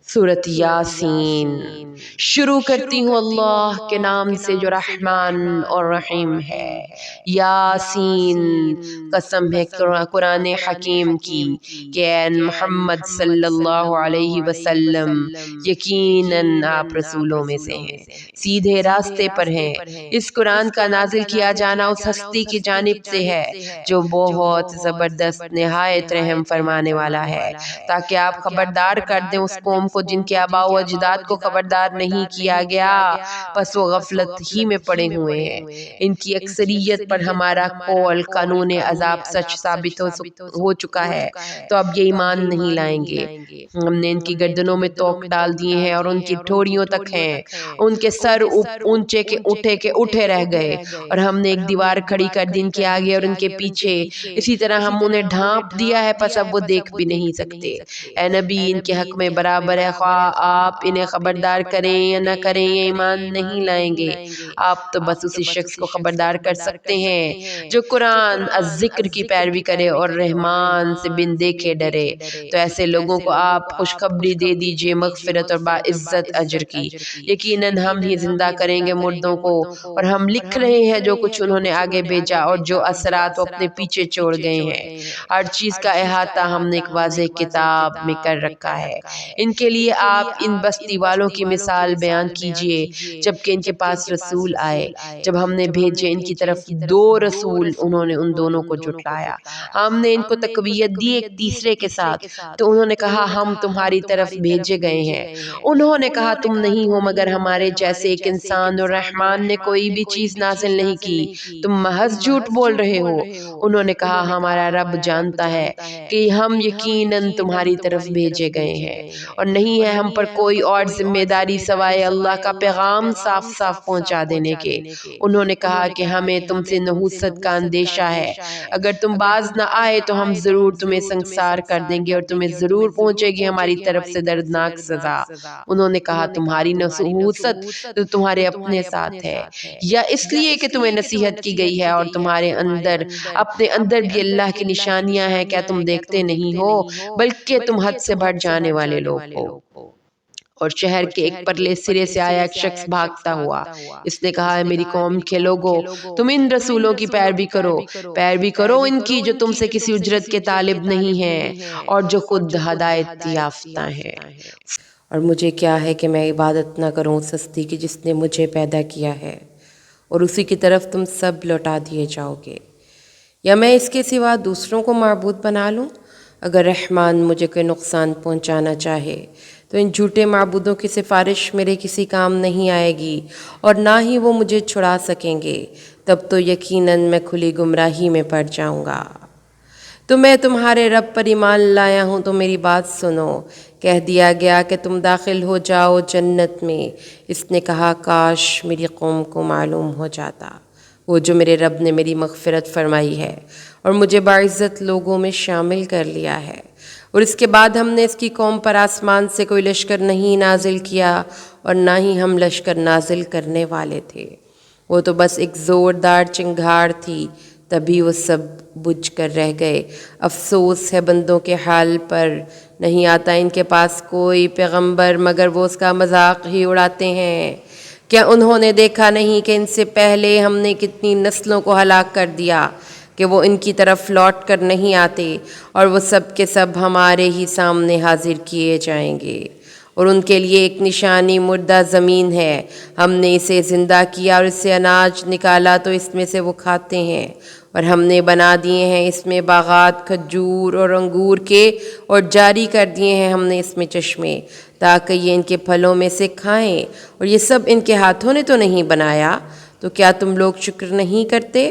سورۃ یاسین شروع کرتی ہوں اللہ کے نام سے جو رحمان اور رحیم ہے۔ یاسین قسم ہے قرآن حکیم کی کہ اے محمد صلی اللہ علیہ وسلم یقیناً آپ رسولوں میں سے ہیں، سیدھے راستے پر ہیں۔ اس قرآن کا نازل کیا جانا اس ہستی کی جانب سے ہے جو بہت زبردست نہایت رحم فرمانے والا ہے، تاکہ آپ خبردار کر دیں اس قوم کو جن کے آباء و اجداد کو خبردار نہیں کیا گیا، پس وہ غفلت ہی میں پڑے ہوئے ہیں۔ ان کی اکثریت پر ہمارا قول قانون عذاب سچ ثابت ہو چکا ہے، تو اب یہ ایمان نہیں لائیں گے۔ ہم نے ان کی گردنوں میں توق ڈال دیے ہیں اور ان کی ٹھوڑیوں تک ہیں، ان کے سر اونچے کے اٹھے رہ گئے، اور ہم نے ایک دیوار کھڑی کر دی ان کے آگے اور ان کے پیچھے، اسی طرح ہم انہیں ڈھانپ دیا ہے، پس اب وہ دیکھ بھی نہیں سکتے۔ اے نبی ان کے حق میں برابر ہے، خواہ آپ انہیں خبردار کریں یا نہ کریں یہ ایمان نہیں لائیں گے۔ آپ تو بس اسی شخص کو خبردار کر سکتے ہیں جو قرآن الذکر کی پیروی کرے اور رحمان سے بن دیکھے ڈرے۔ تو ایسے لوگوں کو آپ خوشخبری دے دیجئے مغفرت اور باعزت اجر کی۔ یقیناً ہم ہی زندہ کریں گے مردوں کو، اور ہم لکھ رہے ہیں جو کچھ انہوں نے آگے بھیجا اور جو اثرات وہ اپنے پیچھے چھوڑ گئے ہیں۔ ہر چیز کا احاطہ ہم نے ایک واضح کتاب میں کر رکھا ہے۔ ان کے لیے آپ ان بستی والوں کی مثال بیان کیجئے جبکہ ان کے پاس رسول آئے۔ جب ہم نے بھیجے ان کی طرف دو رسول، انہوں نے ان دونوں کو جھٹلایا۔ ہم نے ان کو تقویت دی ایک تیسرے کے ساتھ، تو انہوں نے کہا ہم تمہاری طرف بھیجے گئے ہیں۔ انہوں نے کہا تم نہیں ہو مگر ہمارے جیسے ایک انسان، اور رحمان نے کوئی بھی چیز نازل نہیں کی، تم محض جھوٹ بول رہے ہو۔ انہوں نے کہا ہمارا رب جانتا ہے کہ ہم یقیناً تمہاری طرف بھیجے گئے ہیں، اور نہیں ہے ہم پر کوئی اور ذمہ داری سوائے اللہ کا پیغام صاف صاف پہنچا دینے کے۔ انہوں نے کہا کہ ہمیں تم سے نحوست کا اندیشہ ہے، اگر تم باز نہ آئے تو ہم ضرور تمہیں سنگسار کر دیں گے اور تمہیں ضرور پہنچے گی ہماری طرف سے دردناک سزا۔ انہوں نے کہا تمہاری نحوست تو تمہارے اپنے ساتھ ہے، یا اس لیے کہ تمہیں نصیحت کی گئی ہے اور تمہارے اندر اپنے اندر بھی اللہ کی نشانیاں ہیں، کیا تم دیکھتے نہیں ہو؟ بلکہ تم حد سے بڑھ جانے والے لوگ ہو۔ اور شہر کے ایک پرلے سرے سے آیا ایک شخص بھاگتا ہوا، اس نے کہا اے میری قوم کے لوگوں، تم ان رسولوں کی پیروی کرو ان کی جو تم سے کسی اجرت کے طالب نہیں ہیں اور جو خود ہدایت یافتہ ہیں۔ اور مجھے کیا ہے کہ میں عبادت نہ کروں اس ہستی کی جس نے مجھے پیدا کیا ہے، اور اسی کی طرف تم سب لوٹا دیے جاؤ گے، یا میں اس کے سوا دوسروں کو معبود بنا لوں؟ اگر رحمان مجھے کوئی نقصان پہنچانا چاہے تو ان جھوٹے معبودوں کی سفارش میرے کسی کام نہیں آئے گی، اور نہ ہی وہ مجھے چھڑا سکیں گے، تب تو یقیناً میں کھلی گمراہی میں پڑ جاؤں گا۔ تو میں تمہارے رب پر ایمان لایا ہوں تو میری بات سنو۔ کہہ دیا گیا کہ تم داخل ہو جاؤ جنت میں۔ اس نے کہا کاش میری قوم کو معلوم ہو جاتا، وہ جو میرے رب نے میری مغفرت فرمائی ہے اور مجھے باعزت لوگوں میں شامل کر لیا ہے، اور اس کے بعد ہم نے اس کی قوم پر آسمان سے کوئی لشکر نہیں نازل کیا، اور نہ ہی ہم لشکر نازل کرنے والے تھے، وہ تو بس ایک زوردار چنگھاڑ تھی، تبھی وہ سب بجھ کر رہ گئے۔ افسوس ہے بندوں کے حال پر، نہیں آتا ان کے پاس کوئی پیغمبر مگر وہ اس کا مذاق ہی اڑاتے ہیں۔ کیا انہوں نے دیکھا نہیں کہ ان سے پہلے ہم نے کتنی نسلوں کو ہلاک کر دیا کہ وہ ان کی طرف لوٹ کر نہیں آتے، اور وہ سب کے سب ہمارے ہی سامنے حاضر کیے جائیں گے، اور ان کے لیے ایک نشانی مردہ زمین ہے، ہم نے اسے زندہ کیا اور اس سے اناج نکالا تو اس میں سے وہ کھاتے ہیں، اور ہم نے بنا دیے ہیں اس میں باغات کھجور اور انگور کے، اور جاری کر دیے ہیں ہم نے اس میں چشمے تاکہ یہ ان کے پھلوں میں سے کھائیں، اور یہ سب ان کے ہاتھوں نے تو نہیں بنایا، تو کیا تم لوگ شکر نہیں کرتے؟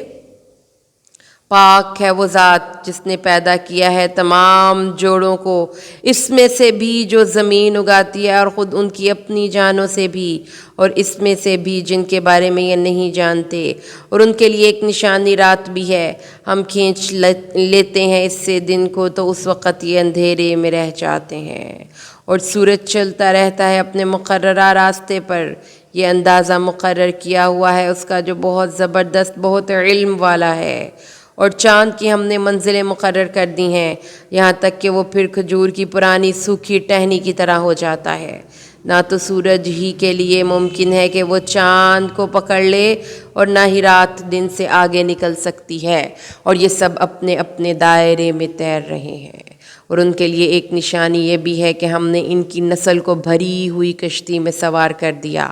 پاک ہے وہ ذات جس نے پیدا کیا ہے تمام جوڑوں کو، اس میں سے بھی جو زمین اگاتی ہے اور خود ان کی اپنی جانوں سے بھی، اور اس میں سے بھی جن کے بارے میں یہ نہیں جانتے، اور ان کے لیے ایک نشانی رات بھی ہے، ہم کھینچ لیتے ہیں اس سے دن کو تو اس وقت یہ اندھیرے میں رہ جاتے ہیں، اور سورج چلتا رہتا ہے اپنے مقررہ راستے پر، یہ اندازہ مقرر کیا ہوا ہے اس کا جو بہت زبردست بہت علم والا ہے۔ اور چاند کی ہم نے منزلیں مقرر کر دی ہیں، یہاں تک کہ وہ پھر کھجور کی پرانی سوکھی ٹہنی کی طرح ہو جاتا ہے۔ نہ تو سورج ہی کے لیے ممکن ہے کہ وہ چاند کو پکڑ لے اور نہ ہی رات دن سے آگے نکل سکتی ہے، اور یہ سب اپنے اپنے دائرے میں تیر رہے ہیں۔ اور ان کے لیے ایک نشانی یہ بھی ہے کہ ہم نے ان کی نسل کو بھری ہوئی کشتی میں سوار کر دیا،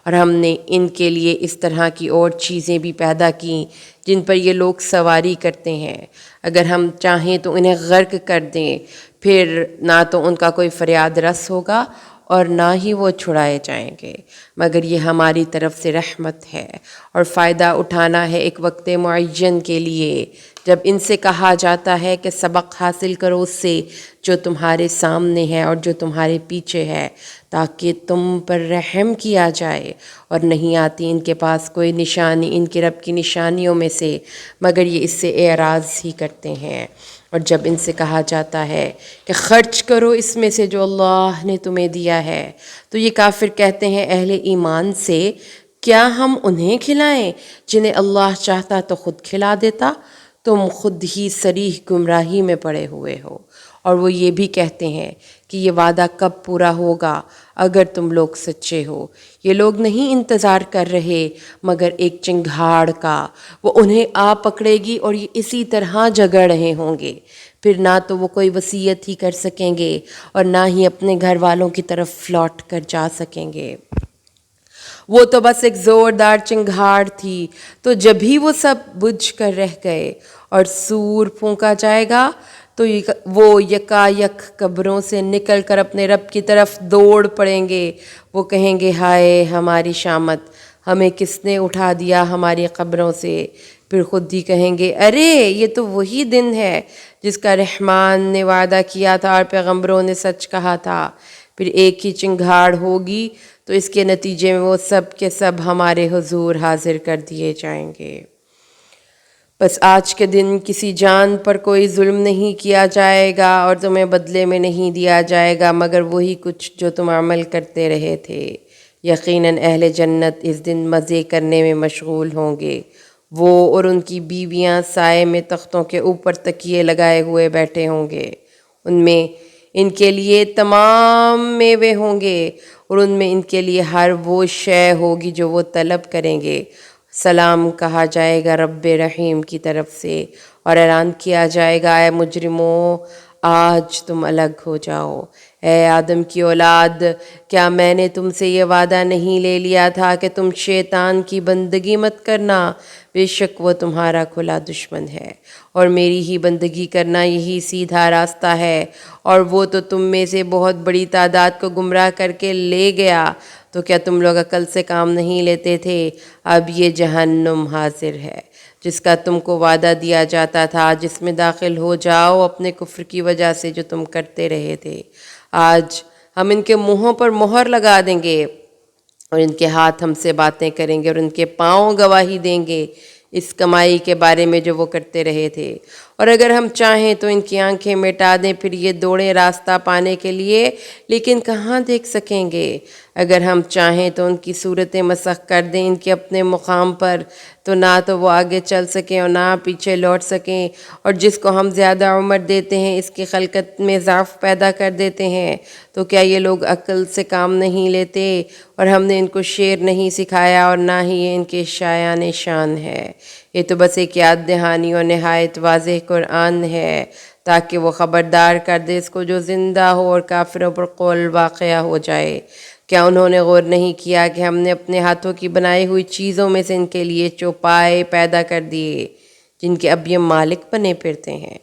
اور ہم نے ان کے لیے اس طرح کی اور چیزیں بھی پیدا کیں جن پر یہ لوگ سواری کرتے ہیں۔ اگر ہم چاہیں تو انہیں غرق کر دیں، پھر نہ تو ان کا کوئی فریاد رس ہوگا اور نہ ہی وہ چھڑائے جائیں گے، مگر یہ ہماری طرف سے رحمت ہے، اور فائدہ اٹھانا ہے ایک وقت معین کے لیے، جب ان سے کہا جاتا ہے کہ سبق حاصل کرو اس سے جو تمہارے سامنے ہے اور جو تمہارے پیچھے ہے، تاکہ تم پر رحم کیا جائے۔ اور نہیں آتی ان کے پاس کوئی نشانی ان کے رب کی نشانیوں میں سے، مگر یہ اس سے اعراض ہی کرتے ہیں۔ اور جب ان سے کہا جاتا ہے کہ خرچ کرو اس میں سے جو اللہ نے تمہیں دیا ہے، تو یہ کافر کہتے ہیں اہل ایمان سے، کیا ہم انہیں کھلائیں جنہیں اللہ چاہتا تو خود کھلا دیتا؟ تم خود ہی صریح گمراہی میں پڑے ہوئے ہو۔ اور وہ یہ بھی کہتے ہیں کہ یہ وعدہ کب پورا ہوگا اگر تم لوگ سچے ہو۔ یہ لوگ نہیں انتظار کر رہے مگر ایک چنگھاڑ کا، وہ انہیں آ پکڑے گی اور یہ اسی طرح جگڑ رہے ہوں گے، پھر نہ تو وہ کوئی وصیت ہی کر سکیں گے اور نہ ہی اپنے گھر والوں کی طرف لوٹ کر جا سکیں گے۔ وہ تو بس ایک زوردار چنگھاڑ تھی، تو جب ہی وہ سب بجھ کر رہ گئے اور سور پھونکا جائے گا تو وہ یکا یک قبروں سے نکل کر اپنے رب کی طرف دوڑ پڑیں گے۔ وہ کہیں گے ہائے ہماری شامت، ہمیں کس نے اٹھا دیا ہماری قبروں سے؟ پھر خود ہی کہیں گے ارے یہ تو وہی دن ہے جس کا رحمان نے وعدہ کیا تھا اور پیغمبروں نے سچ کہا تھا۔ پھر ایک ہی چنگھاڑ ہوگی تو اس کے نتیجے میں وہ سب کے سب ہمارے حضور حاضر کر دیے جائیں گے۔ بس آج کے دن کسی جان پر کوئی ظلم نہیں کیا جائے گا اور تمہیں بدلے میں نہیں دیا جائے گا مگر وہی کچھ جو تم عمل کرتے رہے تھے۔ یقیناً اہل جنت اس دن مزے کرنے میں مشغول ہوں گے۔ وہ اور ان کی بیویاں سائے میں تختوں کے اوپر تکیے لگائے ہوئے بیٹھے ہوں گے، ان میں ان کے لیے تمام میوے ہوں گے اور ان میں ان کے لیے ہر وہ شے ہوگی جو وہ طلب کریں گے۔ سلام کہا جائے گا رب رحیم کی طرف سے، اور اعلان کیا جائے گا اے مجرموں آج تم الگ ہو جاؤ۔ اے آدم کی اولاد، کیا میں نے تم سے یہ وعدہ نہیں لے لیا تھا کہ تم شیطان کی بندگی مت کرنا؟ بے شک وہ تمہارا کھلا دشمن ہے، اور میری ہی بندگی کرنا یہی سیدھا راستہ ہے، اور وہ تو تم میں سے بہت بڑی تعداد کو گمراہ کر کے لے گیا، تو کیا تم لوگ عقل سے کام نہیں لیتے تھے؟ اب یہ جہنم حاضر ہے جس کا تم کو وعدہ دیا جاتا تھا، جس میں داخل ہو جاؤ اپنے کفر کی وجہ سے جو تم کرتے رہے تھے۔ آج ہم ان کے منہوں پر مہر لگا دیں گے اور ان کے ہاتھ ہم سے باتیں کریں گے اور ان کے پاؤں گواہی دیں گے اس کمائی کے بارے میں جو وہ کرتے رہے تھے۔ اور اگر ہم چاہیں تو ان کی آنکھیں مٹا دیں، پھر یہ دوڑیں راستہ پانے کے لیے، لیکن کہاں دیکھ سکیں گے۔ اگر ہم چاہیں تو ان کی صورتیں مسخ کر دیں ان کے اپنے مقام پر، تو نہ تو وہ آگے چل سکیں اور نہ پیچھے لوٹ سکیں۔ اور جس کو ہم زیادہ عمر دیتے ہیں اس کی خلقت میں ضعف پیدا کر دیتے ہیں، تو کیا یہ لوگ عقل سے کام نہیں لیتے؟ اور ہم نے ان کو شعر نہیں سکھایا اور نہ ہی یہ ان کے شایان شان ہے۔ یہ تو بس ایک یاد دہانی اور نہایت واضح قرآن ہے تاکہ وہ خبردار کر دے اس کو جو زندہ ہو اور کافروں پر قول واقعہ ہو جائے۔ کیا انہوں نے غور نہیں کیا کہ ہم نے اپنے ہاتھوں کی بنائی ہوئی چیزوں میں سے ان کے لیے چوپائے پیدا کر دیے جن کے اب یہ مالک بنے پھرتے ہیں،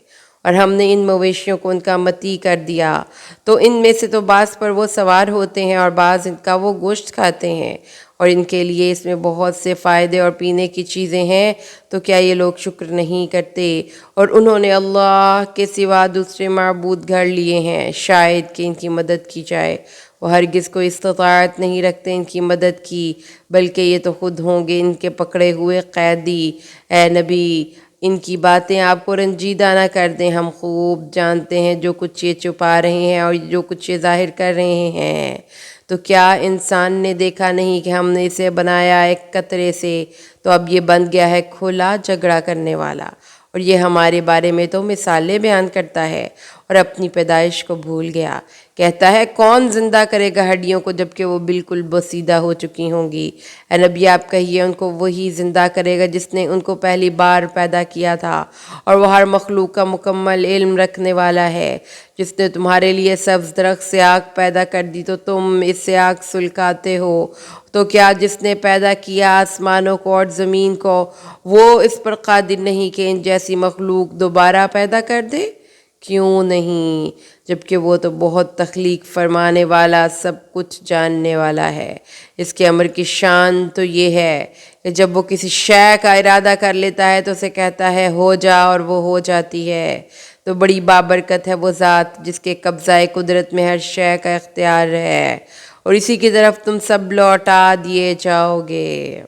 اور ہم نے ان مویشیوں کو ان کا متی کر دیا، تو ان میں سے تو بعض پر وہ سوار ہوتے ہیں اور بعض ان کا وہ گوشت کھاتے ہیں، اور ان کے لیے اس میں بہت سے فائدے اور پینے کی چیزیں ہیں، تو کیا یہ لوگ شکر نہیں کرتے؟ اور انہوں نے اللہ کے سوا دوسرے معبود گھڑ لیے ہیں شاید کہ ان کی مدد کی جائے، وہ ہرگز کوئی استطاعت نہیں رکھتے ان کی مدد کی، بلکہ یہ تو خود ہوں گے ان کے پکڑے ہوئے قیدی۔ اے نبی ان کی باتیں آپ کو رنجیدہ نہ کر دیں، ہم خوب جانتے ہیں جو کچھ یہ چھپا رہے ہیں اور جو کچھ یہ ظاہر کر رہے ہیں۔ تو کیا انسان نے دیکھا نہیں کہ ہم نے اسے بنایا ایک قطرے سے، تو اب یہ بن گیا ہے کھلا جھگڑا کرنے والا، اور یہ ہمارے بارے میں تو مثالیں بیان کرتا ہے اور اپنی پیدائش کو بھول گیا۔ کہتا ہے کون زندہ کرے گا ہڈیوں کو جبکہ وہ بالکل بسیدہ ہو چکی ہوں گی۔ اے نبی آپ کہیے ان کو وہی زندہ کرے گا جس نے ان کو پہلی بار پیدا کیا تھا، اور وہ ہر مخلوق کا مکمل علم رکھنے والا ہے۔ جس نے تمہارے لیے سبز درخت سے آگ پیدا کر دی تو تم اس سے آگ سلکاتے ہو، تو کیا جس نے پیدا کیا آسمانوں کو اور زمین کو وہ اس پر قادر نہیں کہ ان جیسی مخلوق دوبارہ پیدا کر دے؟ کیوں نہیں، جبکہ وہ تو بہت تخلیق فرمانے والا، سب کچھ جاننے والا ہے۔ اس کے امر کی شان تو یہ ہے کہ جب وہ کسی شے کا ارادہ کر لیتا ہے تو اسے کہتا ہے ہو جا، اور وہ ہو جاتی ہے۔ تو بڑی بابرکت ہے وہ ذات جس کے قبضہ قدرت میں ہر شے کا اختیار ہے، اور اسی کی طرف تم سب لوٹا دیے جاؤ گے۔